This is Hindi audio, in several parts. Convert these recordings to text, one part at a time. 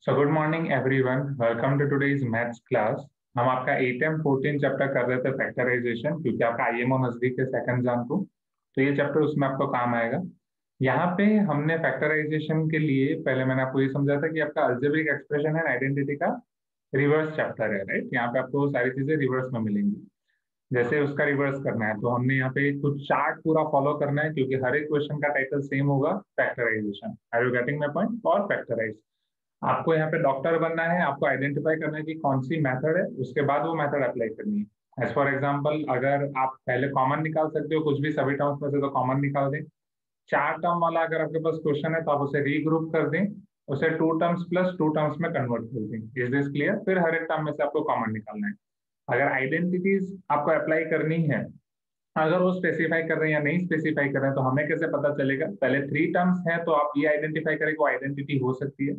So good morning everyone, welcome to today's maths class. हम आपका 8M14 चैप्टर कर रहे थे फैक्टराइजेशन, क्योंकि आपका आईएमओ नजदीक है सेकंड एग्जाम को, तो ये चैप्टर उसमें आपको काम आएगा। यहाँ पे हमने फैक्टराइजेशन के लिए पहले मैंने आपको ये समझा था कि आपका अलजेब्रिक एक्सप्रेशन एंड आइडेंटिटी का रिवर्स चैप्टर है, राइट। यहाँ पे आपको सारी चीजें रिवर्स में मिलेंगी। जैसे उसका रिवर्स करना है तो हमने यहाँ पे कुछ चार्ट पूरा फॉलो करना है, क्योंकि हर एक क्वेश्चन का टाइटल सेम होगा, factorization. Are you getting my point? और फैक्टराइज आपको यहाँ पे डॉक्टर बनना है, आपको आइडेंटिफाई करना है कि कौन सी मेथड है, उसके बाद वो मेथड अप्लाई करनी है। एज फॉर एग्जांपल, अगर आप पहले कॉमन निकाल सकते हो कुछ भी सभी टर्म्स में से, तो कॉमन निकाल दें। चार टर्म वाला अगर आपके पास क्वेश्चन है तो आप उसे रीग्रुप कर दें, उसे two terms plus two terms में कन्वर्ट कर दें। Is this clear? फिर हर एक टर्म में से आपको कॉमन निकालना है। अगर आइडेंटिटीज आपको अप्लाई करनी है, अगर वो स्पेसिफाई कर रहे हैं या नहीं स्पेसिफाई कर रहे हैं, तो हमें कैसे पता चलेगा? पहले थ्री टर्म्स है तो आप ये आइडेंटिफाई करें वो आइडेंटिटी हो सकती है।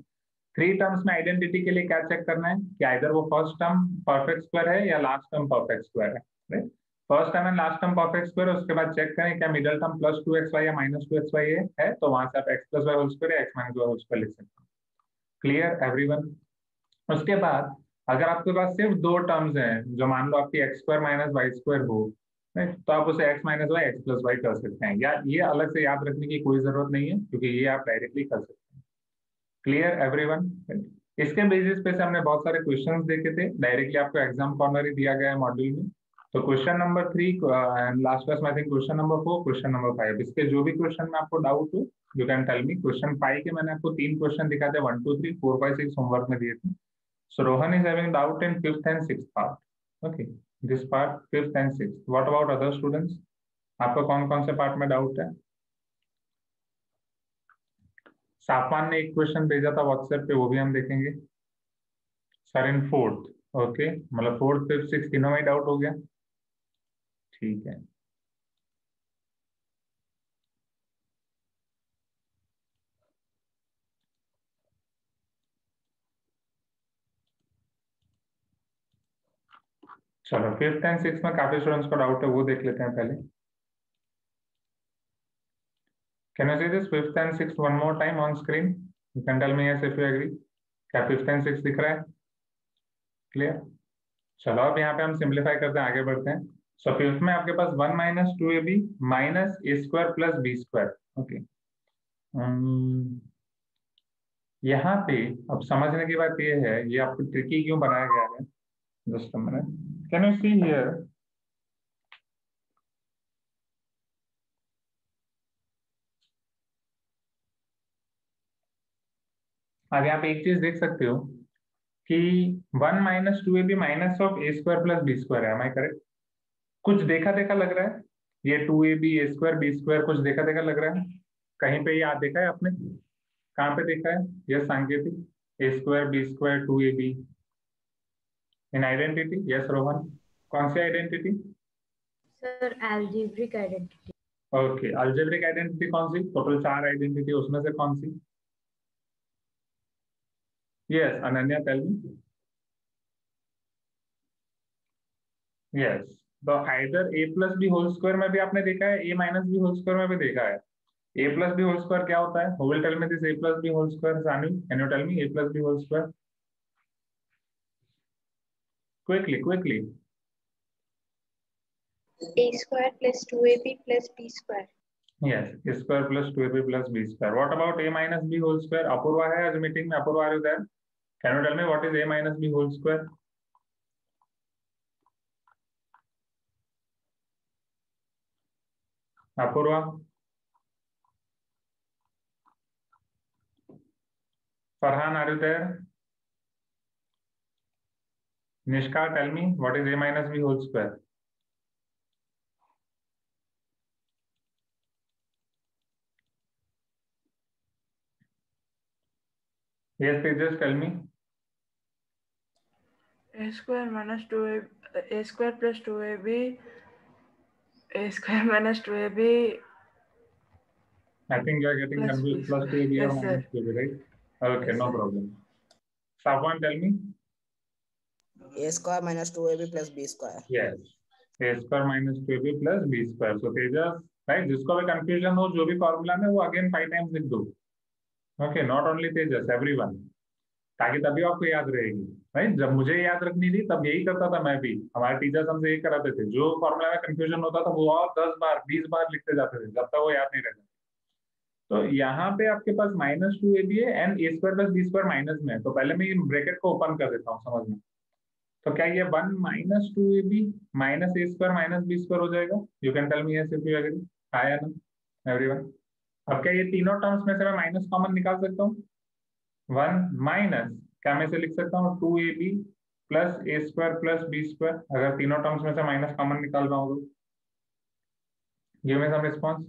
थ्री टर्म्स में आइडेंटिटी के लिए क्या चेक करना है कि आइदर वो फर्स्ट टर्म परफेक्ट स्क्वायर है या लास्ट टर्म परफेक्ट स्क्वायर है, right. First term and last term perfect square है, उसके बाद चेक करें क्या middle term plus two X Y या माइनस टू एक्स वाई है, तो वहां से आप X plus Y whole square या X minus Y whole square लिख सकते हैं। Clear everyone? उसके बाद अगर आपके पास सिर्फ दो टर्म्स हैं, जो मान लो आपकी X square minus Y square हो, right? तो आप उसे X minus Y X plus Y कर सकते हैं, या ये अलग से याद रखने की कोई जरूरत नहीं है, क्योंकि ये आप डायरेक्टली कर सकते हैं। Clear everyone? इसके बेसिस पे से हमने बहुत सारे क्वेश्चंस देखे थे, डायरेक्टली आपको एग्जाम कॉर्नर ही दिया गया है मॉड्यूल में। तो question number 3 and last class में I think question number 4, question number 5, इसके जो भी क्वेश्चन में आपको डाउट हो you can tell me. Question 5 के मैंने आपको तीन क्वेश्चन दिखाए थे, 1 2 3 4 5 6 होमवर्क में दिए थे। So Rohan is having doubt in fifth and sixth part. Okay, this part fifth and sixth. What about other students? आपका कौन कौन से पार्ट में डाउट है? साफवान ने एक क्वेश्चन भेजा था व्हाट्सएप पे, वो भी हम देखेंगे। सर इन फोर्थ, ओके, मतलब फोर्थ फिफ्थ सिक्स तीनों में डाउट हो गया, ठीक है। चलो फिफ्थ एंड सिक्स में काफी स्टूडेंट्स को डाउट है, वो देख लेते हैं पहले। Can you see this fifth and six one more time on screen? You can tell me yes if you agree. क्या फिफ्थ एंड सिक्स दिख रहा है? क्लियर? चलो अब यहाँ पे हम सिंप्लीफाई करते हैं, आगे बढ़ते हैं। सो फिफ्थ में आपके पास 1 minus two A B minus A square plus B square. Okay, यहाँ पे अब समझने की बात ये है, ये आपको ट्रिकी क्यों बनाया गया है? Just a minute, can you see here? अब यहाँ पे एक चीज देख सकते हो कि 1 minus two A B minus of A square plus B square है, एम आई करेक्ट? कुछ देखा देखा लग रहा है ये, two A B A square B square कुछ देखा देखा लग रहा है। कहीं पे याद देखा है आपने? कहाँ पे देखा है यह सांकेतिक A square B square two A B इन आइडेंटिटी? यस रोहन, कौन सी identity? Sir algebraic identity. Okay, algebraic identity कौन सी? टोटल चार आइडेंटिटी, उसमें से कौन सी? Yes Ananya, tell me. Yes, तो either A plus B whole square में भी आपने देखा है, A minus B whole square में भी देखा है। A plus B whole square क्या होता है? Who will tell me this A plus B whole square? Sani, can you tell me A plus B whole square quickly quickly? a square plus 2ab plus b square. Yes, a square plus 2ab plus b square. What about a minus b whole square? Apurva है आज मीटिंग में? Apoorva, are you there? Can you tell me what is a minus b whole square? Apoorva, Farhan, are you there? Nishka, tell me what is a minus b whole square? Yes, Tejas, tell me. A square minus 2a, a square plus 2ab, a square minus 2ab. I think you are getting confused. Plus 2ab or Yes, minus sir. 2ab, right? Okay, Yes, no sir. problem. Savan, tell me. A square minus 2ab plus b square. Yes, a square minus 2ab plus b square. So Tejas, right? जिसको भी confusion हो, जो भी फॉर्मूला में, वो again 5 times लिख दो. Okay, not only Tejas, everyone. ताकि तभी आपको याद रहेगी, राइट। जब मुझे याद रखनी थी तब यही करता था मैं भी, हमारे टीचर्स हमसे यही कराते थे, जो फॉर्मूला में कंफ्यूजन होता था वो और 10 बार 20 बार लिखते जाते थे जब तक वो याद नहीं रहता। तो यहाँ पे आपके पास -2ab है and a square plus b square minus में है, तो पहले मैं ये ब्रैकेट को ओपन कर देता हूँ समझ में। तो क्या ये 1 -2ab minus a square minus b square हो जाएगा? You can tell me yes if you agree. हाँ या ना एवरीवन? अब क्या ये तीनों टर्म्स में से मैं माइनस कॉमन निकाल सकता हूँ? 1 माइनस क्या मैं इसे लिख सकता हूँ 2ab plus a square plus b square, अगर तीनों टर्म्स में से माइनस कॉमन निकाल रहा हूँ तो। Give me some response.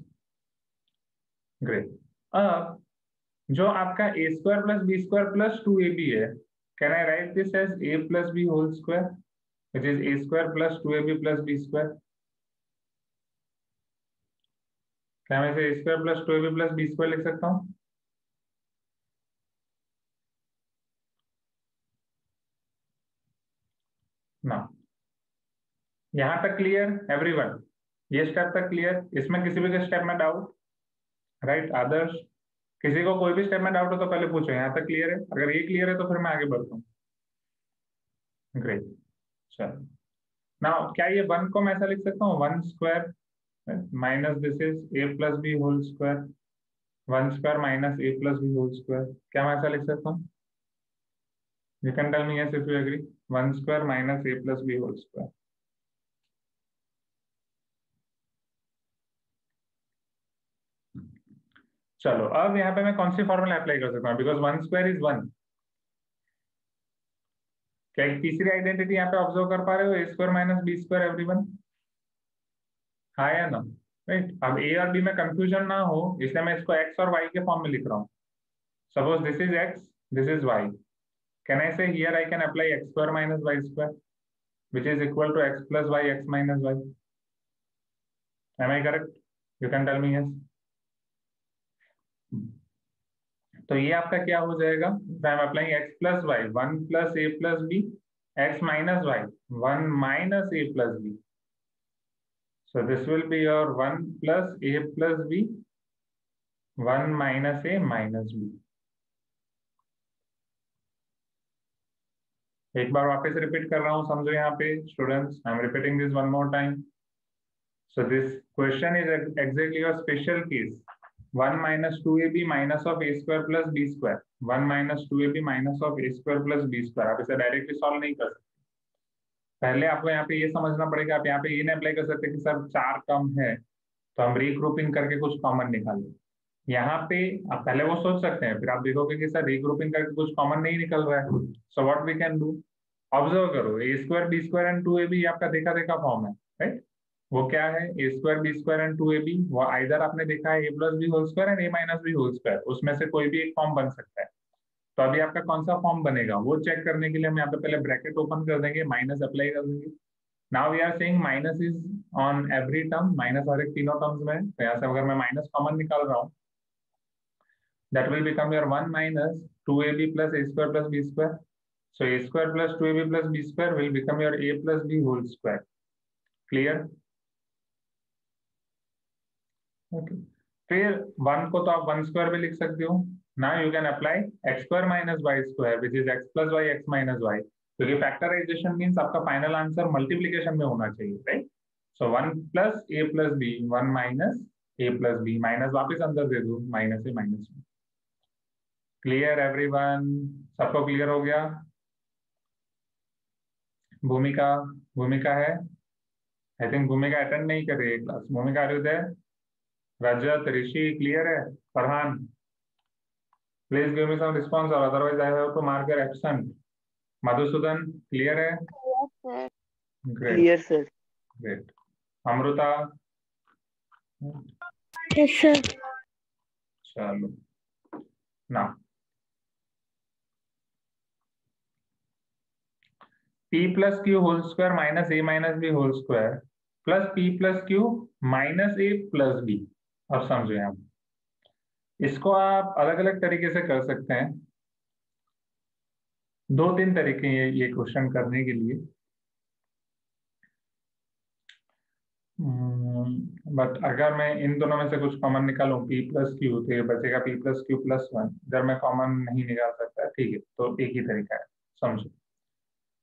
Great. अब जो आपका a square plus b square plus 2ab है, can I write this as a plus b whole square which is a square plus 2ab plus b square? क्या मैं इसे a square plus 2ab plus b square लिख सकता हूँ? ना। यहाँ तक क्लियर एवरीवन? ये स्टेप तक क्लियर? इसमें किसी भी स्टेप में डाउट? राइट आदर्श, किसी को कोई भी स्टेप में डाउट हो तो पहले पूछो। यहाँ तक क्लियर है? अगर ये क्लियर है तो फिर मैं आगे बढ़ता हूँ। ग्रेट। चलो नाउ क्या ये 1 को मैं ऐसा लिख सकता हूँ 1 square minus this is a plus B whole square, 1 square minus a plus B whole square, क्या मैं ऐसा लिख सकता हूँ? You can tell me yes if you agree. 1 square minus a plus B whole square. चलो अब यहाँ पे मैं कौन सी फॉर्मूला अप्लाई कर सकता हूँ? Because 1 square is 1। क्या एक तीसरी आइडेंटिटी यहाँ पे ऑब्जर्व कर पा रहे हो? a square minus B square everyone? हाँ या ना? राइट। अब a और b में कंफ्यूजन ना हो इसलिए मैं इसको x और y के फॉर्म में लिख रहा हूँ। Suppose this is x, this is y, can I say here I can apply x square minus y square which is equal to x plus y x minus y? Am I correct? You can tell me yes. तो ये आपका क्या हो जाएगा? I am applying x plus y 1 plus a plus b, x minus y 1 minus a plus b. So this will be your 1 plus a plus b 1 minus a minus b. एक बार वापस रिपीट कर रहा हूँ, समझो यहाँ पे students, I am repeating this one more time. So this question is exactly your special case. 1 minus 2ab minus of a square plus b square. 1 minus 2ab minus of a square plus b square. आप इसे डायरेक्टली सॉल्व नहीं कर सकते. पहले आपको यहाँ पे ये समझना पड़ेगा. आप यहाँ पे ये नहीं अप्लाई कर सकते कि सर 4 कम है तो हम रीग्रुपिंग करके कुछ कॉमन निकालें. यहाँ पे आप पहले वो सोच सकते हैं, फिर आप देखोगे कि सर रीग्रुपिंग करके कुछ कॉमन नहीं निकल रहा है. So what we can do, observe करो, a square b square and 2ab आपका देखा देखा फॉर्म है, राइट. वो क्या है? a square b square and 2ab. वो आइदर आपने देखा है a plus B whole square and a minus B whole square, उसमें से कोई भी एक फॉर्म बन सकता है. तो अभी आपका कौन सा फॉर्म बनेगा वो चेक करने के लिए हम यहाँ पे पहले ब्रैकेट ओपन कर देंगे, माइनस अप्लाई कर देंगे. Now we are saying minus is on every term, minus हर एक तीनों टर्म्स में. तो यहाँ से अगर मैं माइनस कॉमन निकाल रहा हूँ, that will become your 1 minus 2ab plus a square plus b square. So a square plus 2ab plus b square will become your a plus b whole square. Clear? Okay. फिर 1 को तो आप 1 स्क्वायर भी लिख सकते हो. Now you can apply x square minus y square which is x plus y x minus y. क्योंकि फैक्टराइजेशन मीन्स आपका फाइनल आंसर मल्टीप्लीकेशन में होना चाहिए, right. So 1 plus a plus b 1 minus a plus b, minus वापिस अंदर दे दो, minus a minus b. Clear everyone? सबको क्लियर हो गया? भूमिका, भूमिका है? आई थिंक भूमिका अटेंड नहीं कर रही है class. Bhumika are you there? Rajat, Rishi clear है? Farhan please give me some response or otherwise I have to mark your absent. Madhusudan clear है? Great, clear sir. Great. Amrita? Yes sir. चलो ना, p plus Q whole square minus a minus B whole square plus p plus Q minus a plus b. अब समझो यहाँ, इसको आप अलग अलग तरीके से कर सकते हैं. 2-3 तरीके हैं ये क्वेश्चन करने के लिए. बट अगर मैं इन दोनों में से कुछ कॉमन निकालूं p प्लस क्यू, तो ये बचेगा p प्लस क्यू प्लस 1। इधर मैं कॉमन नहीं निकाल सकता, ठीक है, तो एक ही तरीका है, समझो।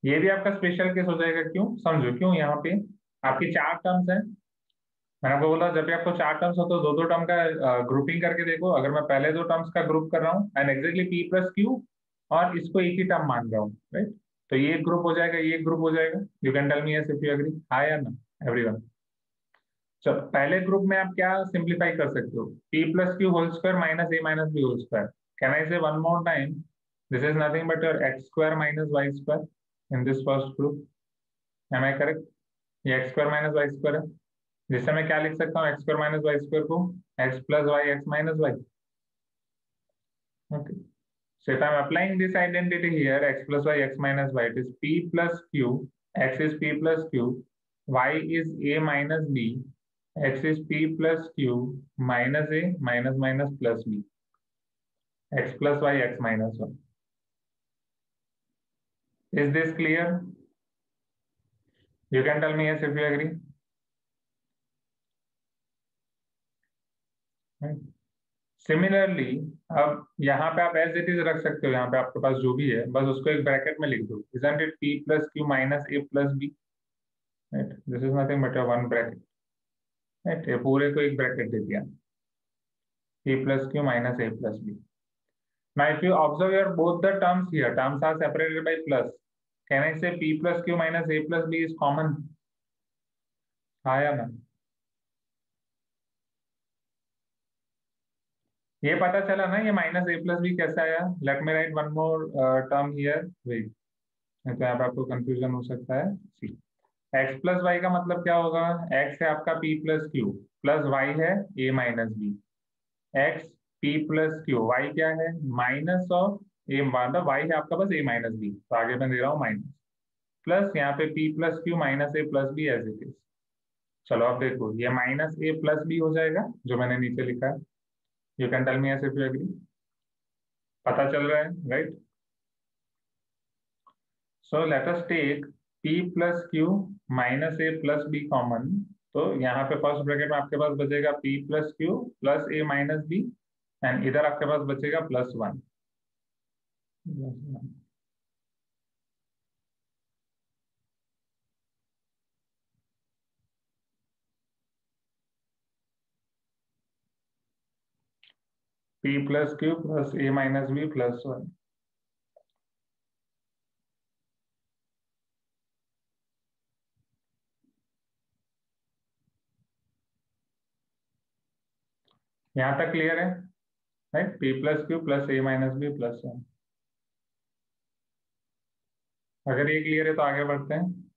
ये भी आपका स्पेशल केस हो जाएगा, क्यों समझो, क्यों यहाँ पे आपकी 4 टर्म्स हैं। मैंने आपको बोला जब भी आपको 4 टर्म्स हो तो दो दो टर्म का ग्रुपिंग करके देखो। अगर मैं पहले 2 टर्म्स का ग्रुप कर रहा हूँ and exactly p plus Q और इसको एक ही टर्म मान रहा हूँ, राइट, तो ये एक ग्रुप हो जाएगा, ये एक ग्रुप हो जाएगा। You can tell me yes if you agree, हाँ या ना एवरीवन। चलो पहले ग्रुप में आप क्या सिंप्लीफाई कर सकते हो, p plus Q whole square minus a minus B whole square. Can I say one more time, this is nothing but your x square minus Y square in this first group. Am I correct? ये x square minus Y square है, जिससे मैं क्या लिख सकता हूँ, x square minus Y square को x plus Y x minus y. Okay. So if I'm applying this identity here, x plus y, x minus y, it is p plus q, x is p plus q, y is a minus b, x is p plus q minus a minus minus plus b, x plus y, x minus y. Is this clear? You can tell me yes if you agree. Right. Similarly अब यहाँ पे आप एज इट इज रख सकते हो, यहाँ पे आपके पास जो भी है बस उसको एक ब्रैकेट में लिख दो, isn't it p plus q minus a plus b, right? This is nothing but a one bracket, right? ये पूरे को एक ब्रैकेट दे दिया, p plus q minus a plus b. Now if you observe your both the terms here, terms are separated by plus. Can I say p plus q minus a plus b is common? हाँ या ना? ये पता चला ना ये माइनस a प्लस बी कैसे आया? Let me write one more term here, wait, तो यहाँ पे आपको कंफ्यूजन हो सकता है। सी, x प्लस वाई का मतलब क्या होगा, x है आपका p plus Q plus y है a minus B, x p plus Q, y क्या है माइनस ऑफ a, मतलब y है आपका बस a माइनस बी, तो आगे मैं दे रहा हूँ माइनस, प्लस यहाँ पे p plus Q minus a plus B as it is. चलो अब देखो ये माइनस a प्लस बी हो जाएगा जो मैंने नीचे लिखा है। You can tell me yes if you agree, पता चल रहा है, right? So let us take p plus Q minus a plus B common, तो यहाँ पे फर्स्ट ब्रैकेट में आपके पास बचेगा p plus Q plus a minus B and इधर आपके पास बचेगा plus 1। p plus Q plus a minus B plus 1। यहाँ तक क्लियर है, right? p plus Q plus a minus B plus 1। अगर ये क्लियर है तो आगे बढ़ते हैं।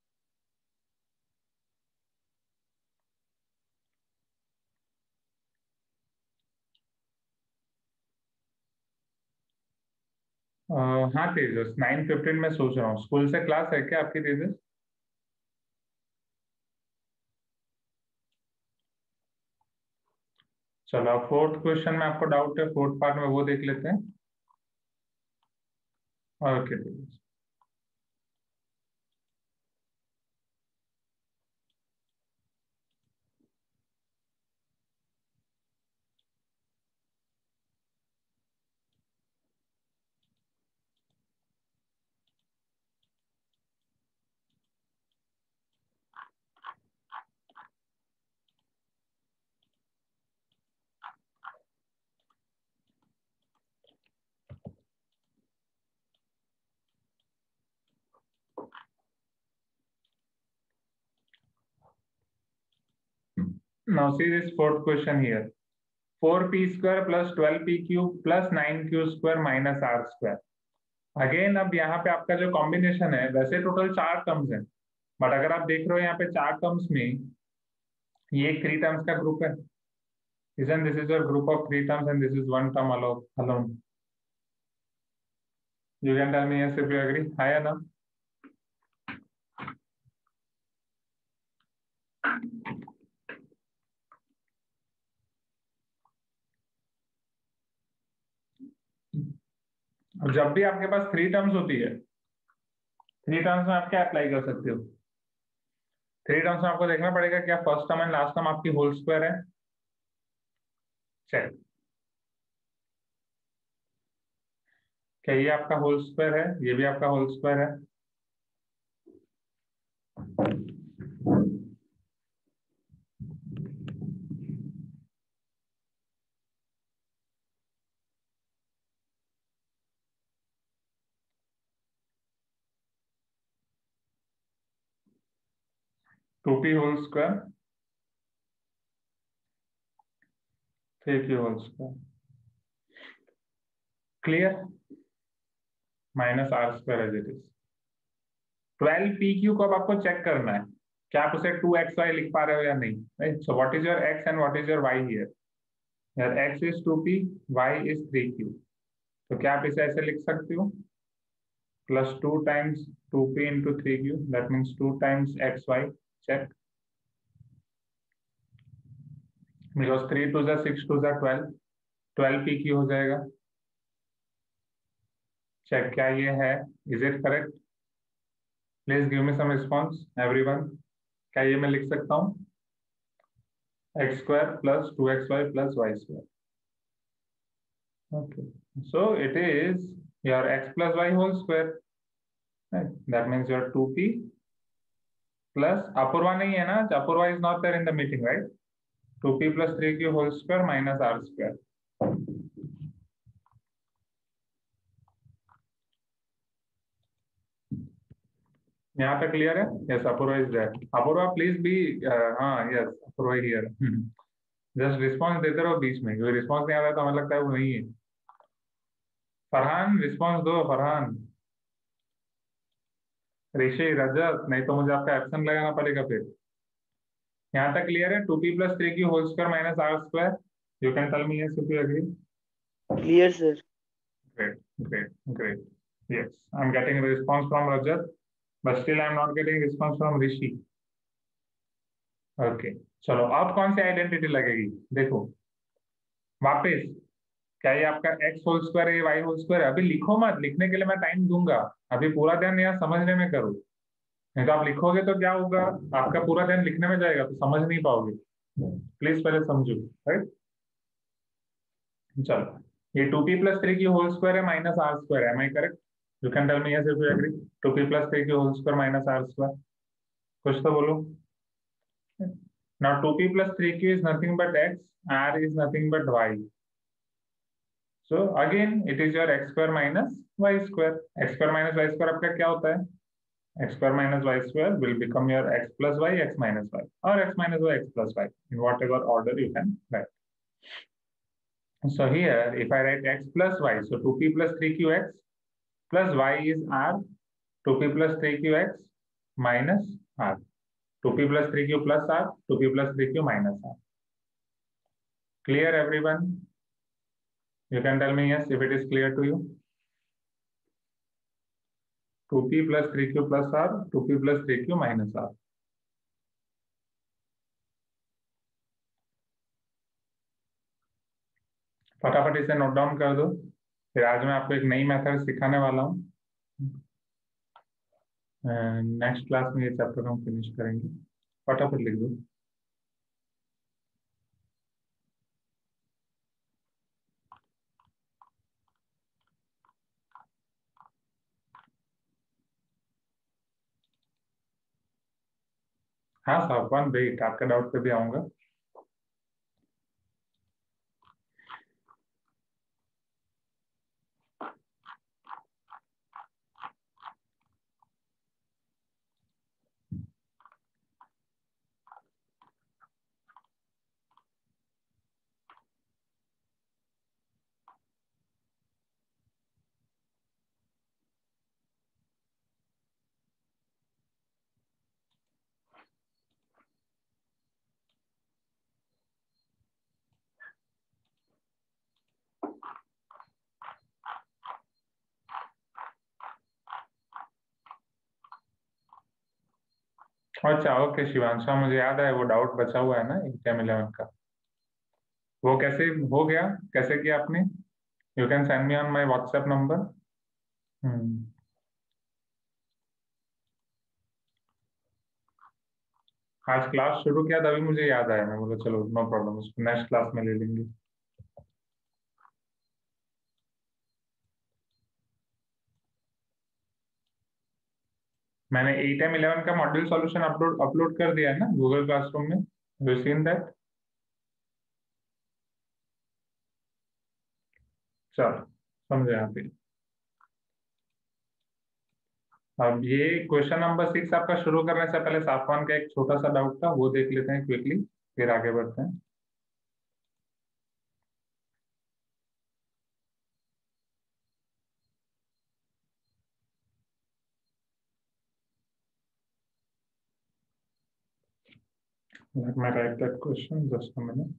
हाँ तेजस, 9:15 में सोच रहा हूँ, स्कूल से क्लास है क्या आपकी तेजस? चलो फोर्थ क्वेश्चन में आपको डाउट है, फोर्थ पार्ट में वो देख लेते हैं। Okay Tejas, now see this fourth question here, 4p square plus 12p cube plus 9q square minus r square। Again अब यहाँ पे आपका जो कॉम्बिनेशन है, वैसे टोटल 4 टर्म्स हैं, बट अगर आप देख रहे हो यहाँ पे 4 टर्म्स में ये 3 टर्म्स का ग्रुप है, isn't this is your group of 3 terms and this is one term alone? You can tell me yes if you agree, हाँ या ना? जब भी आपके पास 3 टर्म्स होती है, 3 टर्म्स में आप क्या अप्लाई कर सकते हो, 3 टर्म्स में आपको देखना पड़ेगा क्या first term and last term आपकी होल स्क्वायर है। चलिए, क्या ये आपका होल स्क्वायर है, ये भी आपका होल स्क्वायर है। 2p whole square 3p whole square clear, minus R square as it is. 12pq को अब आपको चेक करना है क्या आप उसे 2xy लिख पा रहे हो या नहीं, right. So what is your x and what is your y here. यार x is 2p, y is 3q। तो क्या आप इसे ऐसे लिख सकते हो, plus 2 times 2p into 3q, that means 2 times xy, check. Because 3 2 जा 6 2 जा 12, 12pq हो जाएगा। चेक क्या ये है, is it correct. Please give me some response everyone. क्या ये मैं लिख सकता हूँ x square plus 2xy plus y square। Okay, so it is your x plus y whole square, right? That means your 2p plus Apurva नहीं है ना, Apurva is not there in the meeting, right? 2p plus 3q whole square minus r square। यहाँ तक क्लियर है। Yes, Apurva is there। Apurva please be हाँ yes, Apurva here। Just response देते रहो बीच में, कोई रिस्पॉन्स नहीं आ रहा तो हमें लगता है वो नहीं है। फरहान रिस्पॉन्स दो, फरहान। ऋषि, रजत, नहीं तो मुझे आपका एब्सेंट लगाना पड़ेगा फिर। यहाँ तक क्लियर है। 2p plus 3q whole square minus r square। You can tell me yes if you agree। Clear, sir. Great, great, great। Yes, I'm getting a response from Rajat, but still I'm not getting response from Rishi। Okay, चलो अब कौन सी आइडेंटिटी लगेगी देखो वापस। क्या ये आपका x होल स्क्वायर है, y होल स्क्वायर है। अभी लिखो मत, लिखने के लिए मैं टाइम दूंगा। अभी पूरा ध्यान यहाँ समझने में करो, नहीं तो आप लिखोगे तो क्या होगा, आपका पूरा ध्यान लिखने में जाएगा तो समझ नहीं पाओगे। प्लीज पहले समझो, राइट। चलो, ये 2p plus 3q whole square है माइनस आर स्क्वायर है, am I correct. You can tell me yes if you agree. 2p plus 3q whole square minus R square, कुछ तो बोलो। Now 2p plus 3q is nothing but x, r is nothing but y। So again it is your x square minus y square। x square minus y square आपका क्या होता है, x square minus y square will become your x plus y, x minus y, or x minus y, x plus y, in whatever order you can write। So here, if I write x plus y, so 2p plus 3qx plus y is r, 2p plus 3qx minus r, 2p plus 3q plus r, 2p plus 3q minus r। Clear everyone? You can tell me yes if it is clear to you। 2p plus 3q plus r, 2p plus 3q minus r। फटाफट इसे नोट डाउन कर दो, फिर आज मैं आपको एक नई मेथड सिखाने वाला हूँ। नेक्स्ट क्लास में ये चैप्टर हम फिनिश करेंगे। फटाफट लिख दो। हाँ साहब, वन वेट, आपका डाउट पे भी आऊंगा। अच्छा ओके शिवांश, मुझे याद है वो डाउट बचा हुआ है ना एग्जाम 11 का, वो कैसे हो गया, कैसे किया आपने। You can send me on my WhatsApp number. आज क्लास शुरू किया तभी मुझे याद आया, मैं बोला चलो नो प्रॉब्लम, उसको नेक्स्ट क्लास में ले लेंगे। मैंने 8M11 का मॉड्यूल सॉल्यूशन अपलोड कर दिया है ना गूगल क्लासरूम में, यू सीन दैट? चलो समझे यहाँ पे। अब ये क्वेश्चन नंबर 6 आपका शुरू करने से पहले साफवान का एक छोटा सा डाउट था, वो देख लेते हैं क्विकली, फिर आगे बढ़ते हैं। Let me write that question, just a minute.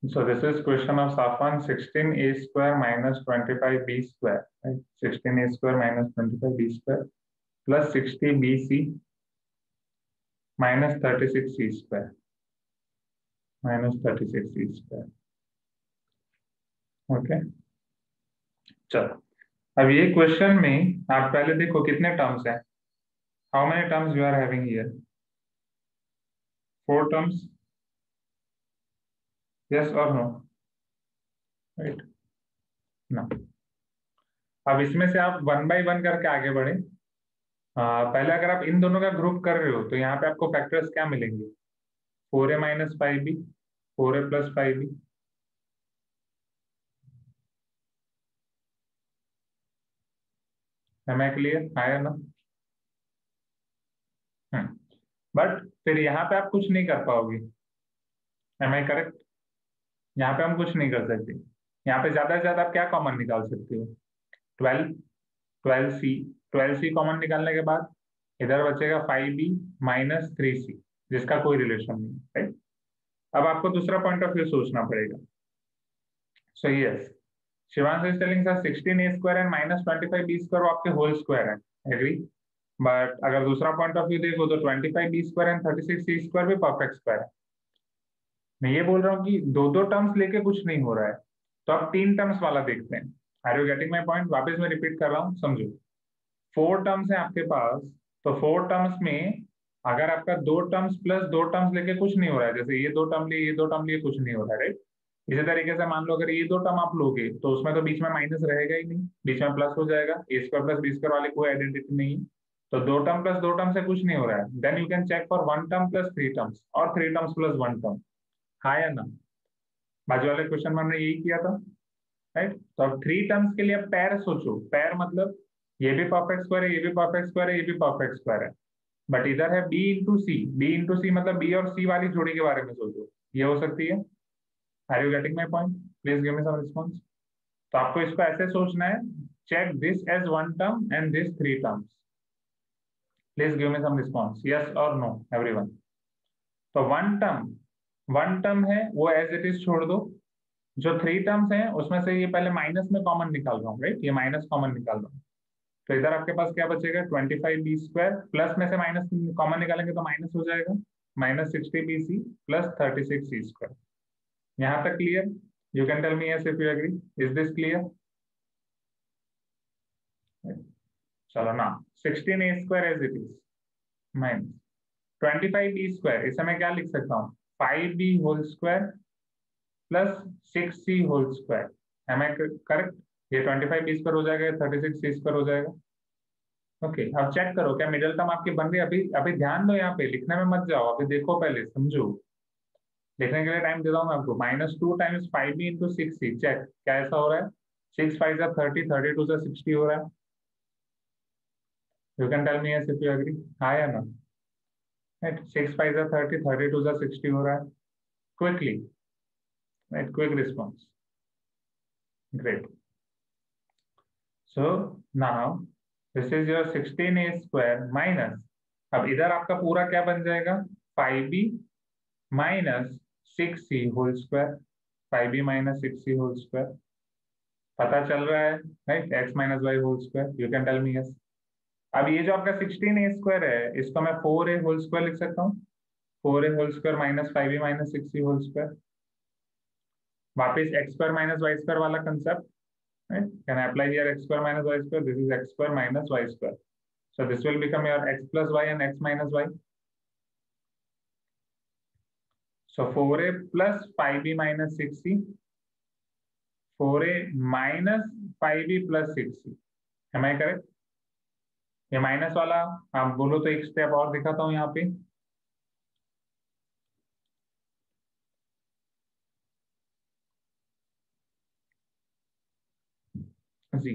So this is question of Safwan, 16a square minus 25b square, right? 16a square minus 25b square plus 60bc minus 36c square minus 36c square. Okay चलो, अब ये क्वेश्चन में आप पहले देखो कितने टर्म्स हैं, how many terms you are having here? 4 terms, yes और नो? राइट ना। अब इसमें से आप 1 बाय 1 करके आगे बढ़े। पहले अगर आप इन दोनों का ग्रुप कर रहे हो तो यहाँ पे आपको फैक्टर्स क्या मिलेंगे? 4a minus 5b, 4a plus 5b। Am I clear? आया ना? बट फिर यहाँ पे आप कुछ नहीं कर पाओगे, एम आई करेक्ट? यहाँ पे हम कुछ नहीं कर सकते। यहाँ पे ज्यादा से ज्यादा आप क्या कॉमन निकाल सकते हो? 12, 12c, 12c कॉमन निकालने के बाद इधर बचेगा 5b माइनस 3c, जिसका कोई रिलेशन नहीं, राइट? अब आपको दूसरा पॉइंट ऑफ व्यू सोचना पड़ेगा। So yes, Shivansh is telling sir 16a square and minus 25b square आपके होल स्क्वायर है, एग्री? बट अगर दूसरा पॉइंट ऑफ व्यू देखो तो 25b square and 36c square भी परफेक्ट स्क्वायर है। मैं ये बोल रहा हूँ कि दो दो टर्म्स लेके कुछ नहीं हो रहा है, तो आप 3 टर्म्स वाला देखते हैं। Are you getting my point? वापस मैं रिपीट कर रहा हूँ, समझो। 4 टर्म्स है आपके पास, तो 4 टर्म्स में अगर आपका 2 टर्म्स प्लस 2 टर्म्स लेके कुछ नहीं हो रहा है, जैसे ये 2 टर्म लिए, ये 2 टर्म लिए, कुछ नहीं हो रहा है, राइट? इसी तरीके से मान लो अगर ये 2 टर्म आप लोगे तो उसमें तो बीच में माइनस रहेगा ही नहीं, बीच में प्लस हो जाएगा। A square plus B square वाली कोई आइडेंटिटी नहीं है, तो 2 टर्म प्लस 2 टर्म से कुछ नहीं हो रहा है। Then you can check for 1 term plus 3 terms और 3 टर्म्स प्लस 1 टर्म। हाँ या ना? बाजू वाले क्वेश्चन में हमने यही किया था, राइट? तो अब 3 टर्म्स के लिए आप पैर सोचो। पैर मतलब ये भी परफेक्ट स्क्वायर है, ये भी परफेक्ट स्क्वायर है, ये भी परफेक्ट स्क्वायर है, बट इधर है b इंटू सी। b इंटू सी मतलब b और c वाली जोड़ी के बारे में सोचो, ये हो सकती है। Are you getting my point? Please give me some response. तो आपको इसको ऐसे सोचना है, check this as 1 term and this 3 terms. Please give me some response, yes और नो एवरीवन। तो 1 टर्म है वो एज इट इज छोड़ दो। जो 3 टर्म्स हैं उसमें से ये पहले माइनस में कॉमन निकाल रहा हूँ, राइट? ये माइनस कॉमन निकाल रहा हूँ, तो इधर आपके पास क्या बचेगा? 25b स्क्वायर, प्लस में से माइनस कॉमन निकालेंगे तो माइनस हो जाएगा, minus 60bc plus 36c square. यहाँ तक clear? You can tell me yes if you agree. Is this clear? चलो ना, 16a square as it is minus 25b square, इसे मैं क्या लिख सकता हूँ? 5b whole square plus 6c whole square. Am I correct? ये 25b स्क्वायर हो जाएगा, 36c स्क्वायर हो जाएगा। ओके अब चेक करो क्या मिडिल टर्म आपकी बन रही है? अभी अभी ध्यान दो, यहाँ पे लिखने में मत जाओ, अभी देखो, पहले समझो। लिखने के लिए टाइम देता हूँ मैं आपको। -2 times 5b into 6c, check क्या ऐसा हो रहा है? 6 5 जा 30, 32 से 60 हो रहा है। You can tell me yes if you agree, हाँ या ना? 6 5 जा 30, 32 से 60 हो रहा है। Quickly, right? Quick response, great. So now this is your 16a square minus, अब इधर आपका पूरा क्या बन जाएगा, 5b minus 6c whole square, 5b minus 6c whole square, पता चल रहा है right, x minus Y whole square, you can tell me yes. अब ये जो आपका 16a स्क्वायर है इसको मैं 4a होल स्क्वायर लिख सकता हूँ, 4a whole square minus 5b minus 6c whole square, वापस x square minus Y square वाला concept, right? Can I apply here x square minus y square? This is x square minus y square. So this will become your x plus y and x minus y. So 4a plus 5b minus 6c, 4a minus 5b plus 6c. Am I correct? ये माइनस वाला आप बोलो तो एक स्टेप और दिखाता हूं यहाँ पे, जी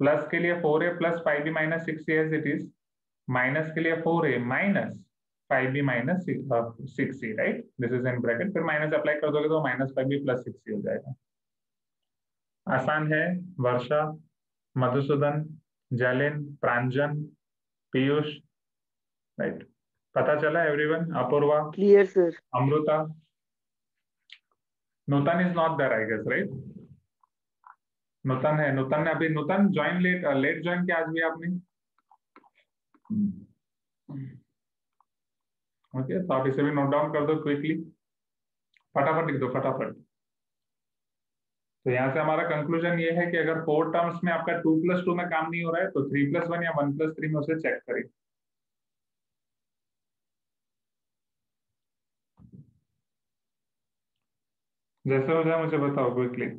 प्लस के लिए 4a plus 5b minus 6c as it is, minus के लिए 4a minus 5b minus 6c, right, this is in bracket, फिर माइनस अप्लाई कर दोगे तो माइनस 5b प्लस 6c हो जाएगा। आसान है। वर्षा, मधुसूदन, जलिन, प्रांजन, पीयूष, राइट, पता चला everyone? Apurva, clear sir. Amrita, Nutan is not there I guess, right? Nutan है, नूतन ने अभी, नूतन ज्वाइन लेट ज्वाइन किया आज भी आपने? ओके, तो आप इसे भी नोट डाउन कर दो क्विकली, फटाफट लिख दो फटाफट। तो यहाँ से हमारा कंक्लूजन ये है कि अगर 4 टर्म्स में आपका 2+2 में काम नहीं हो रहा है तो 3+1 या 1+3 में उसे चेक करें। जैसे हो जाए मुझे बताओ क्विकली।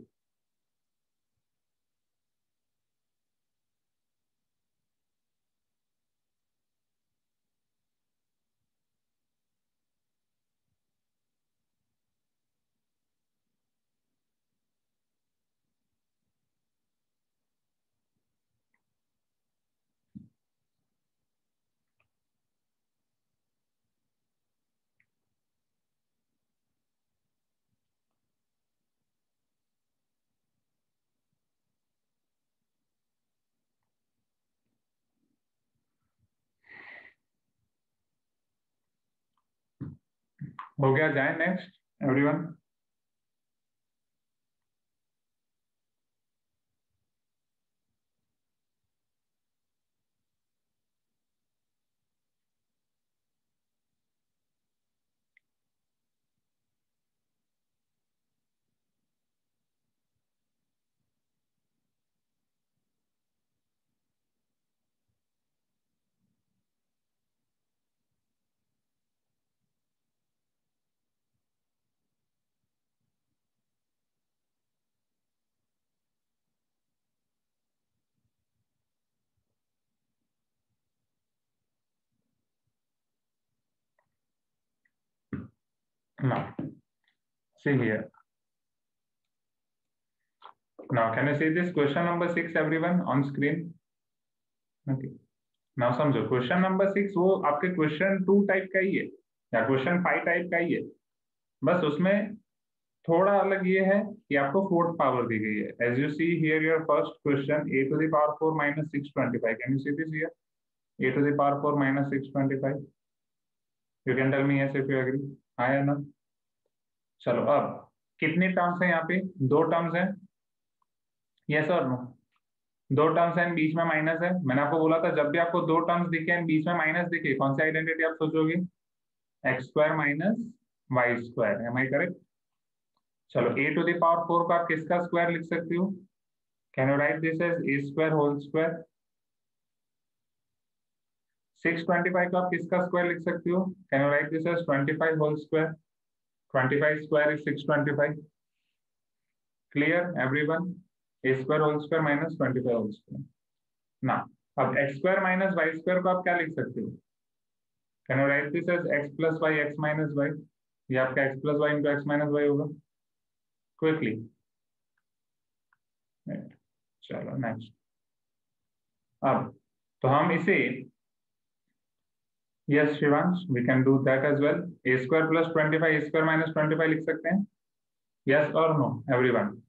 हो गया, जाए next everyone. Now, see here. Now, can you see this question number 6, everyone, on screen? Okay. Now समझो, क्वेश्चन नंबर 6 वो आपके क्वेश्चन 2 टाइप का ही है या क्वेश्चन 5 टाइप का ही है, बस उसमें थोड़ा अलग ये है कि आपको 4th पावर दी गई है। As you see here your first question, a to the power 4 minus 625. Can you see this here? a to the power 4 minus 625. You can tell me yes if you agree. हाँ या ना? चलो, अब कितनी टर्म्स है यहाँ पे? 2 टर्म्स है, यस और नो? 2 टर्म्स है, बीच में माइनस है। मैंने आपको बोला था जब भी आपको 2 टर्म्स दिखे एंड बीच में माइनस दिखे, कौन सी आइडेंटिटी आप सोचोगे? X square minus Y square, am I correct? चलो, a to the power 4 को आप किसका स्क्वायर लिख सकते हो? Can you write this as a square whole square? 625 को आप किसका स्क्वायर लिख सकते हो? Can you write this as 25 whole square? 25 square is 625। Clear everyone? a square whole square minus 25 whole square. ना, अब x square minus Y square को आप क्या लिख सकते हो? Can you write this as x plus Y x minus Y? ये आपका x plus Y into X minus Y होगा। क्विकली, चलो नेक्स्ट। अब तो हम इसे, yes Shivansh, we can do that as well. a square plus 25 a square minus 25 लिख सकते हैं, यस और नो एवरीवन?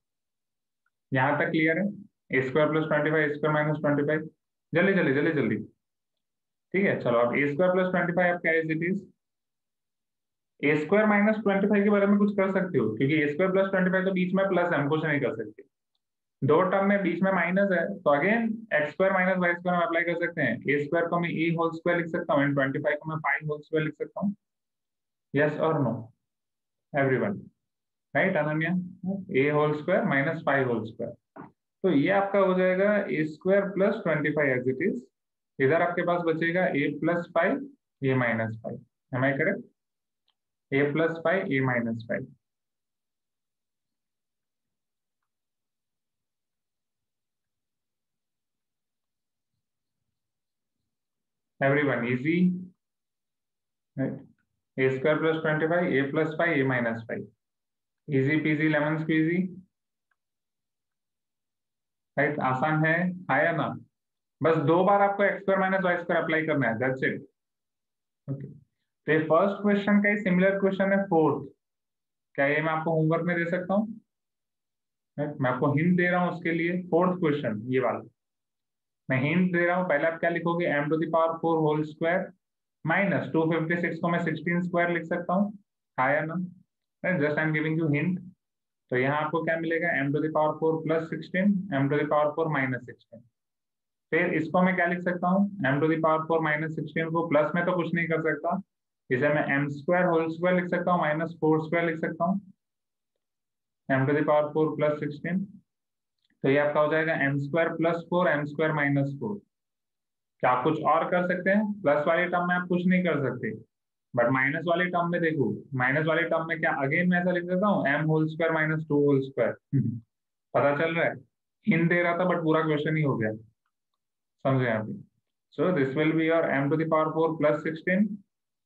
यहाँ तक क्लियर है? a square plus 25 a square minus 25, जल्दी जल्दी जल्दी जल्दी। ठीक है, चलो अब ए स्क्वायर प्लस 25 आपका as it is. A square minus 25 के बारे में कुछ कर सकते हो, क्योंकि ए स्क्वायर प्लस 25 तो बीच में प्लस है, हम कुछ नहीं कर सकते। दो टर्म में बीच में माइनस है, तो again X square minus Y square हम अप्लाई कर सकते हैं। ए स्क्वायर को मैं ए होल स्क्वायर लिख सकता हूँ एंड 25 को मैं 5 होल स्क्वायर लिख सकता हूँ। यस और no everyone, right Ananya? A whole square minus 5 whole square, तो ये आपका हो जाएगा a square plus 25 as it is. इधर आपके पास बचेगा a plus 5 a minus 5। Am I correct? A plus 5 a minus 5। everyone easy, right? A square plus 25 a plus 5 a minus 5, easy peasy lemon squeezy, right? आसान है या ना? बस दो बार आपको x square minus Y square apply करना है, दैट्स इट। ओके, तो ये फर्स्ट क्वेश्चन का ही सिमिलर क्वेश्चन है फोर्थ। क्या ये मैं आपको होमवर्क में दे सकता हूँ? मैं आपको हिंट दे रहा हूँ उसके लिए। फोर्थ क्वेश्चन ये वाला मैं हिंट दे रहा हूँ। पहले आप क्या लिखोगे, m to the power 4 whole square minus 256 को मैं 16 स्क्वायर लिख सकता हूँ, हाँ या ना? Just I am giving you hint. तो यहाँ आपको क्या मिलेगा, m to the power 4 plus 16 m to the power 4 minus 16। फिर इसको मैं क्या लिख सकता हूँ, m to the power 4 minus 16 को प्लस में तो कुछ नहीं कर सकता, इसे मैं m स्क्वायर होल स्क्वायर लिख सकता हूँ माइनस 4 स्क्वायर लिख सकता हूँ, m to the power 4 plus 16। तो ये आपका हो जाएगा m square plus 4 m square minus 4। क्या आप कुछ और कर सकते हैं? प्लस वाले टर्म में आप कुछ नहीं कर सकते, बट माइनस वाले टर्म में देखो, माइनस वाले टर्म में क्या अगेन मैं ऐसा लिख देता हूँ m whole square minus 2 whole square. पता चल रहा है? हिंट दे रहा था बट पूरा क्वेश्चन ही हो गया, समझे आप? So this will be your m to the power 4 plus 16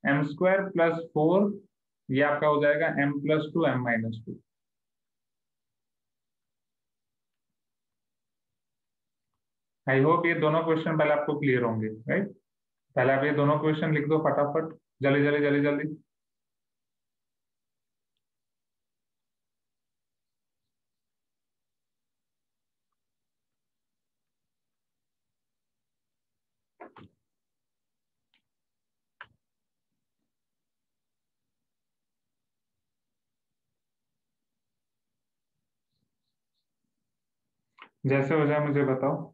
m square plus 4, ये आपका हो जाएगा m plus 2 m minus 2। I hope ये दोनों क्वेश्चन पहले आपको क्लियर होंगे, राइट? पहले आप ये दोनों क्वेश्चन लिख दो फटाफट, जल्दी जल्दी जल्दी जल्दी। जैसे हो जाए मुझे बताओ।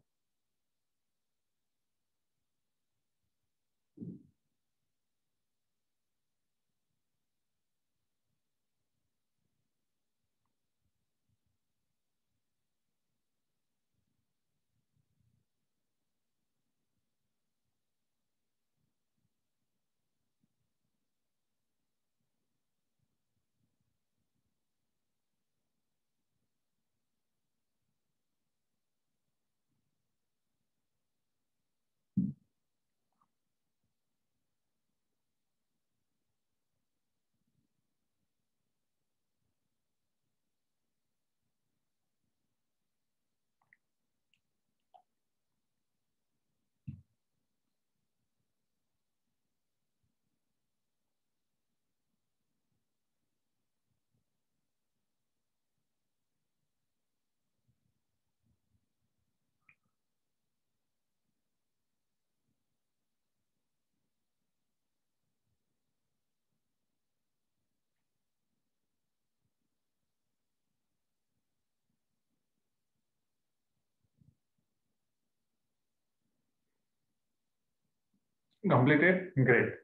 Completed, great.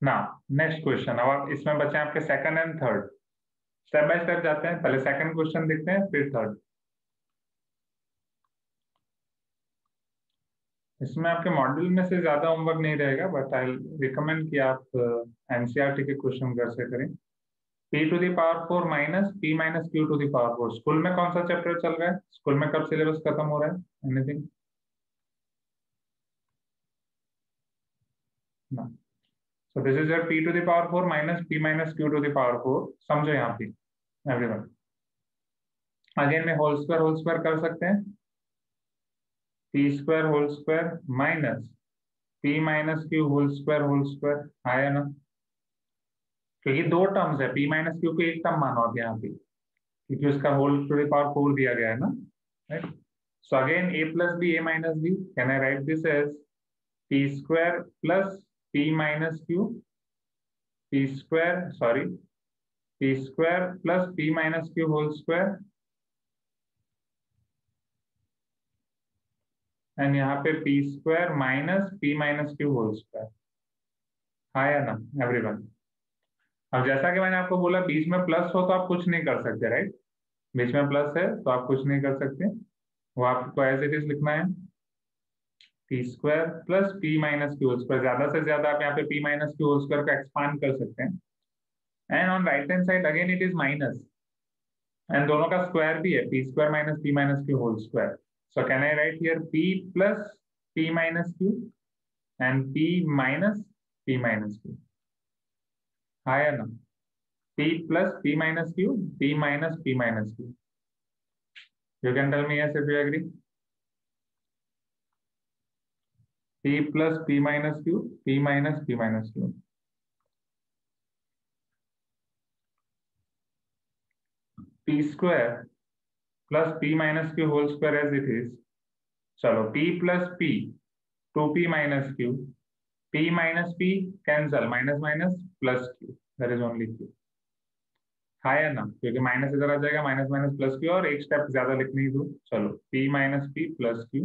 Now next question. अब आप इसमें बचे आपके second and third, step by step जाते हैं। पहले सेकंड क्वेश्चन देखते हैं फिर थर्ड। इसमें आपके मॉड्यूल में से ज्यादा होमवर्क नहीं रहेगा, बट आई रिकमेंड कि आप एनसीईआरटी के क्वेश्चन घर से करें। p to the power 4 minus p minus q to the power 4। School में कौन सा चैप्टर चल रहा है? स्कूल में कब सिलेबस खत्म हो रहा है? एनीथिंग? ना। So this is your p to the power 4 minus p minus q to the power 4। समझो यहाँ पे एवरीवन। अगेन में होल स्क्वायर कर सकते हैं, p square whole square minus p minus q whole square आया ना? क्योंकि दो टर्म्स है, p माइनस q को एक टर्म मानो आप यहाँ पे, क्योंकि उसका होल टू द पावर 4 दिया गया है ना, right? So again a plus b a minus b, can I write this as P square plus P minus Q, P square sorry P square plus P minus Q whole square, and यहाँ पे P square minus P minus Q whole square. हाँ या ना एवरीवन? अब जैसा कि मैंने आपको बोला बीच में प्लस हो तो आप कुछ नहीं कर सकते, राइट? बीच में प्लस है तो आप कुछ नहीं कर सकते, वो आपको एज इट इज लिखना है p square plus P minus Q whole square. ज्यादा से ज्यादा आप यहाँ पे p minus Q whole square को एक्सपांड कर सकते हैं, and on right hand side again it is minus, and दोनों का स्क्वायर भी है, p square minus P minus Q whole square. So can I write here p plus P minus q and p minus P minus q? हाँ या ना? p plus p minus q, p minus p minus q. You can tell me yes if you agree. p plus p minus q, p minus p minus q. p square plus p minus q whole square as it is. चलो p plus p, 2p minus q, p minus p cancel, minus minus plus q, there is only q. हाँ या ना? क्योंकि माइनस इधर आ जाएगा, माइनस माइनस प्लस क्यू, और एक स्टेप ज्यादा लिखने ही दो। चलो p minus p plus Q,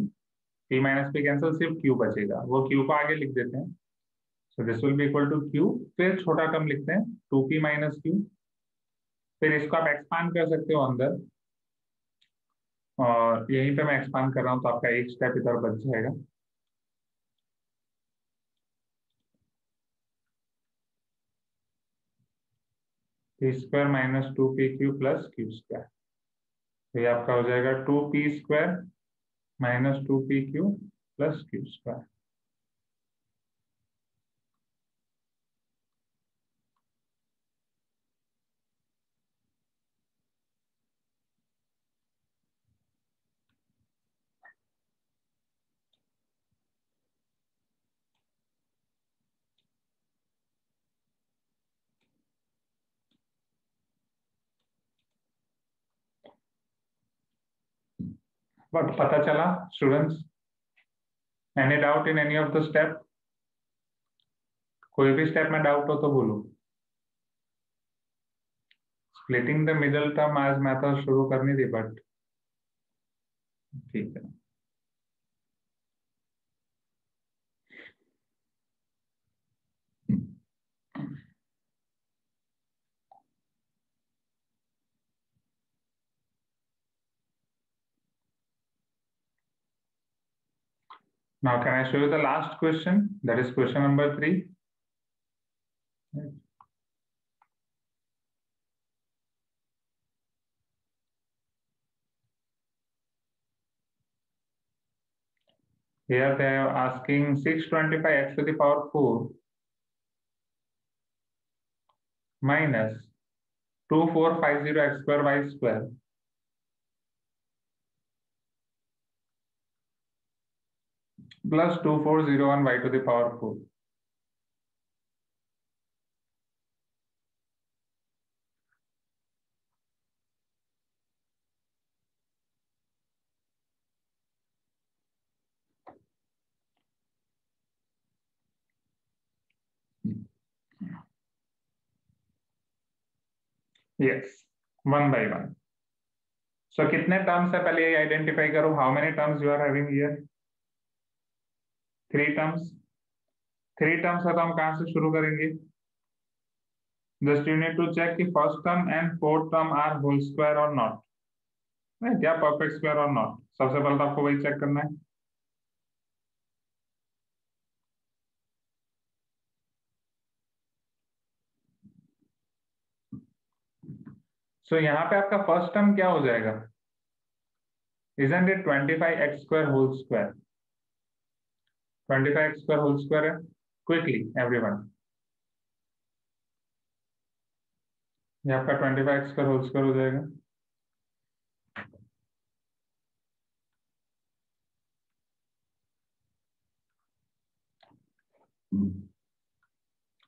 p minus p cancel, सिर्फ q बचेगा, वो q को आगे लिख देते हैं। So this will be equal to q, फिर छोटा टर्म लिखते हैं 2p माइनस q, फिर इसको आप एक्सपांड कर सकते हो अंदर, और यहीं पे मैं एक्सपांड कर रहा हूँ तो आपका एक स्टेप इधर बच जाएगा। p square minus 2pq plus q square, तो ये आपका हो जाएगा 2p square minus 2pq plus q square. But पता चला students? Any doubt in any of the step? कोई भी स्टेप में डाउट हो तो बोलो। स्प्लिटिंग द मिडल टर्म आज मेथड शुरू करनी थी, बट ठीक है। Now can I show you the last question? That is question number 3. Here they are asking 625x to the power 4 minus 2450x square y square plus 2401y to the power 4. Yes, one by one. So कितने टर्म्स है पहले ये आइडेंटिफाई करो। How many terms you are having here? 3 terms. 3 terms है तो हम कहां से शुरू करेंगे? Just you need to check कि first term and fourth term are whole square और नॉट, क्या परफेक्ट स्क्वायर और नॉट। सबसे पहले तो आपको वही चेक करना है। सो यहाँ पे आपका फर्स्ट टर्म क्या हो जाएगा? Isn't it 25x square whole square? 25x square whole square है। Quickly everyone, ये आपका 25x square whole square हो जाएगा।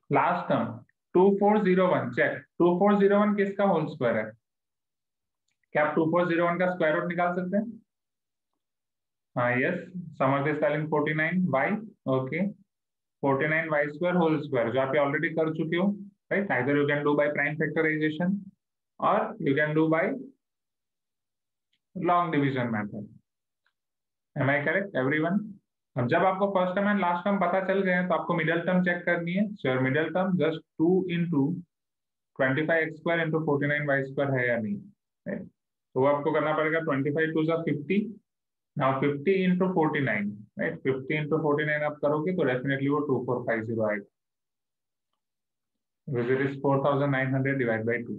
लास्ट टर्म 2401, चेक 2401 किसका होल स्क्वायर है? क्या आप 2401 का स्क्वायर रूट निकाल सकते हैं? हाँ yes, sum of the spelling 49y, okay, 49y square whole square, जो आप ऑलरेडी कर चुके हो, right. Either you can do by prime factorization और you can do by long division method. Am I correct everyone? अब जब आपको first term and last term पता चल गए हैं तो आपको मिडिल टर्म चेक करनी है। So middle term just 2 into 25x square into 49y square है या नहीं, right? तो वो आपको करना पड़ेगा 25 to 50, now 50 into 49, right. 50 into 49 आप करोगे तो डेफिनेटली वो 2450 आएगा, which is 4900 डिवाइड बाई 2।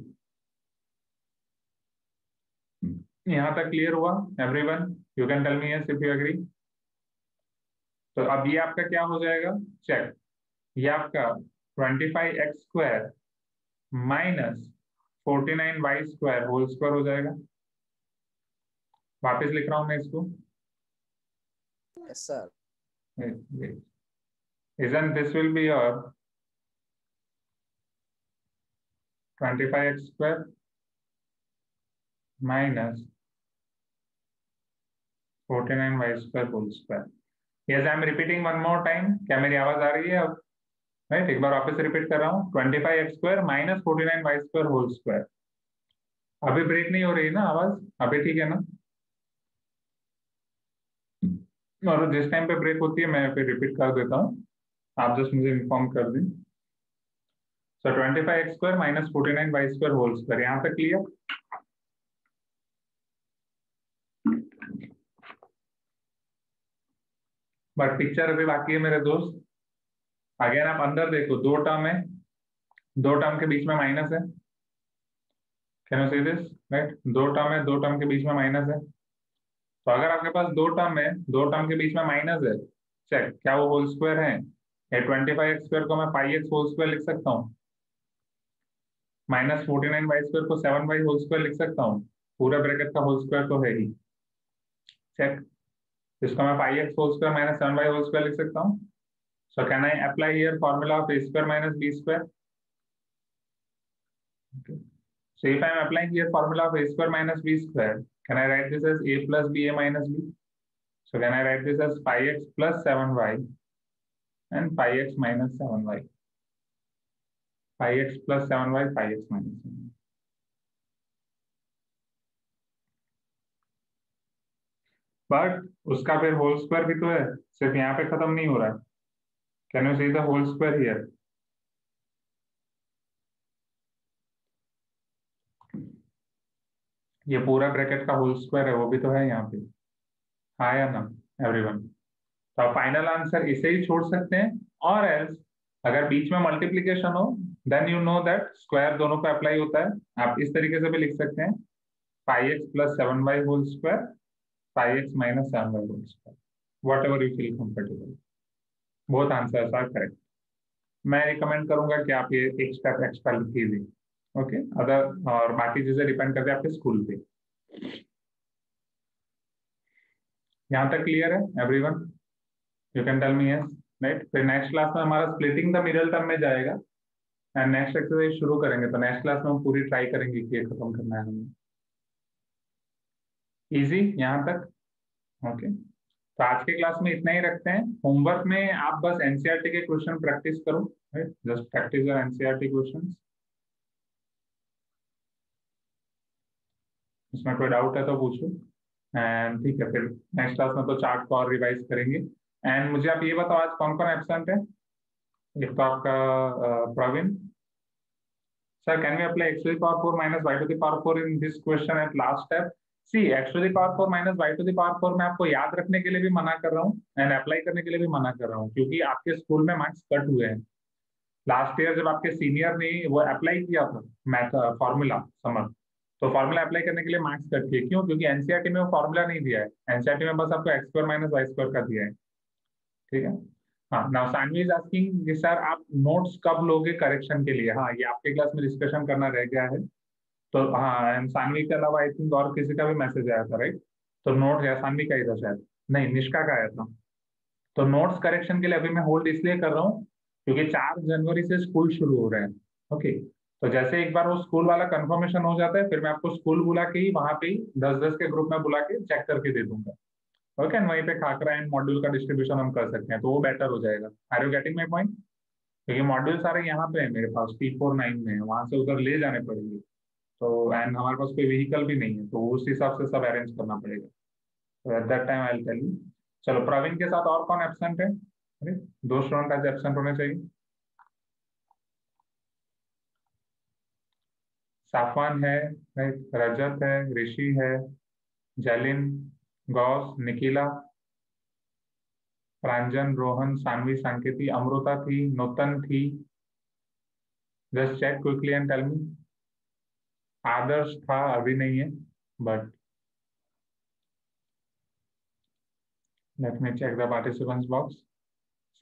यहाँ तक क्लियर हुआ everyone? You can tell me yes if you agree. तो अब ये आपका क्या हो जाएगा, चेक, ये आपका 25x square minus 49y square whole square हो जाएगा। वापस लिख रहा हूं मैं इसको। Yes, sir. Isn't this will be your 25x square minus 49y square whole square. Yes, I am repeating one more time. क्या मेरी आवाज आ रही है अब? राइट, एक बार वापस रिपीट कर रहा हूँ। 25x square minus 49y square whole square. अभी ब्रेक नहीं हो रही ना आवाज? अभी ठीक है ना? और जिस टाइम पे ब्रेक होती है मैं फिर रिपीट कर देता हूँ, आप जस्ट मुझे इन्फॉर्म कर दें। So 25x square minus 49y square whole square, यहाँ तक क्लियर? बट पिक्चर अभी बाकी है मेरे दोस्त। अगेन आप अंदर देखो, दो टर्म है, दो टर्म के बीच में माइनस है। Can you see this, right? दो टर्म है, दो टर्म के बीच में माइनस है। तो अगर आपके पास दो टर्म है, दो टर्म के बीच में माइनस है, चेक क्या वो होल स्क्वायर है? ये 25x स्क्वायर को मैं पाई एक्स होल स्क्वायर लिख सकता हूँ, माइनस 49y स्क्वायर को 7y होल स्क्वायर लिख सकता हूँ, पूरा ब्रैकेट का होल स्क्वायर तो है ही। चेक, इसको मैं pi x whole square minus 7y whole square लिख सकता हूँ। So can I apply here formula of a square minus b square? So if I am applying here formula of a square minus b square, can I write this as a plus b a minus b? So can I write this as pi x plus 7y and pi x minus 7y? Pi x plus 7y, pi x minus 7y. But उसका फिर होल स्क्वायर भी तो है, सिर्फ यहाँ पे खत्म नहीं हो रहा है। Can you see the whole square here? ये पूरा ब्रैकेट का होल स्क्वायर है, वो भी तो है यहाँ पे, हाँ या ना एवरीवन? तो आप फाइनल आंसर इसे ही छोड़ सकते हैं, और एल्स अगर बीच में मल्टीप्लीकेशन हो then you know that square दोनों पे अप्लाई होता है। आप इस तरीके से भी लिख सकते हैं, pi x plus 7y whole square, pi x minus 7y whole square, whatever you feel comfortable. Both answers are correct. मैं रिकमेंड करूंगा कि आप ये एक स्टेप एक्स्ट्रा कीजिए, ओके? अदर और बाकी चीजें डिपेंड करते हैं आपके स्कूल पे। यहाँ तक क्लियर है everyone? You can tell me yes, right? फिर नेक्स्ट क्लास में हमारा स्प्लिटिंग द मिडल टर्म में जाएगा एंड नेक्स्ट एक्सरसाइज शुरू करेंगे। तो नेक्स्ट क्लास में हम पूरी ट्राई करेंगे कि ये खत्म करना है हमें। इजी यहाँ तक? ओके, तो आज के क्लास में इतना ही रखते हैं। होमवर्क में आप बस एनसीईआरटी के क्वेश्चन प्रैक्टिस करो, right? Just practice your NCERT questions. इसमें कोई डाउट है तो पूछो, एंड ठीक है, फिर नेक्स्ट क्लास में तो चार्ट को और रिवाइज करेंगे। एंड मुझे आप ये बताओ आज कौन कौन एब्सेंट है? एक तो आपका Praveen sir, can we apply x to the power 4 minus y to the power 4 in this question at last step? See, x to the power 4 minus y to the power 4 मैं आपको याद रखने के लिए भी मना कर रहा हूँ एंड अप्लाई करने के लिए भी मना कर रहा हूँ, क्योंकि आपके स्कूल में मार्क्स कट हुए हैं। लास्ट ईयर जब आपके सीनियर ने वो अप्लाई किया था मैथ फॉर्मूला समर, तो फॉर्मूला अप्लाई करने के लिए मार्क्स कट किए। क्यों? क्योंकि एनसीईआरटी में वो फॉर्मूला नहीं दिया है, एनसीईआरटी में बस आपको x square minus Y square का दिया है, ठीक है? हाँ, now Saanvi is asking sir आप नोट्स कब लोगे करेक्शन के लिए? हाँ, ये आपके क्लास में डिस्कशन करना रह गया है। तो हाँ, एंड सानवी के अलावा आई थिंक और किसी का भी मैसेज आया था, राइट? तो नोट या सानवी का ही था शायद, नहीं निष्का का आया था। तो नोट्स करेक्शन के लिए अभी मैं होल्ड इसलिए कर रहा हूँ क्योंकि 4 जनवरी से स्कूल शुरू हो रहे हैं, ओके? तो जैसे एक बार वो स्कूल वाला कंफर्मेशन हो जाता है, फिर मैं आपको स्कूल बुला के ही वहां पे ही 10-10 के ग्रुप में बुला के चेक करके दे दूंगा, ओके, वहीं पे खाकरा एंड मॉड्यूल का डिस्ट्रीब्यूशन हम कर सकते हैं, तो वो बेटर हो जाएगा। Are you getting my point? क्योंकि मॉड्यूल सारे यहाँ पे है मेरे पास, T49 में है, वहां से उधर ले जाने पड़ेंगे, तो एंड हमारे पास कोई व्हीकल भी नहीं है, तो उस हिसाब से सब अरेंज करना पड़ेगा। तो at that time I will tell you. चलो, प्रवीण के साथ और कौन एब्सेंट है? अरे 2 स्टूडेंट आज एब्सेंट होने चाहिए। साफवान है, रजत है, ऋषि है, जैलिन, गौस, निकिला, प्रांजन, रोहन, सानवी, सांकेती, अमृता थी, नूतन थी। Just check quickly and tell me. Adarsh था, अभी नहीं है, but let me check the participants box.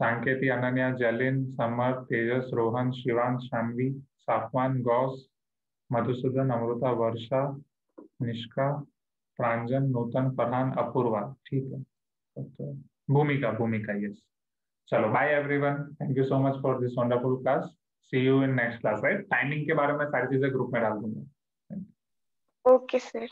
Sanketi, Ananya, Jalin, Samar, Tejas, Rohan, Shivansh, Shanvi, Safwan, Ghaus, Madhusudan, Amrita, Varsha, Nishka, Pranjan, Nutan, Farhan, Apurva. ठीक है, तो भूमिका, भूमिका, यस। चलो, bye everyone, thank you so much for this wonderful class. See you in next class, right? Timing के बारे में सारी चीजें ग्रुप में डाल दूंगा। Okay sir.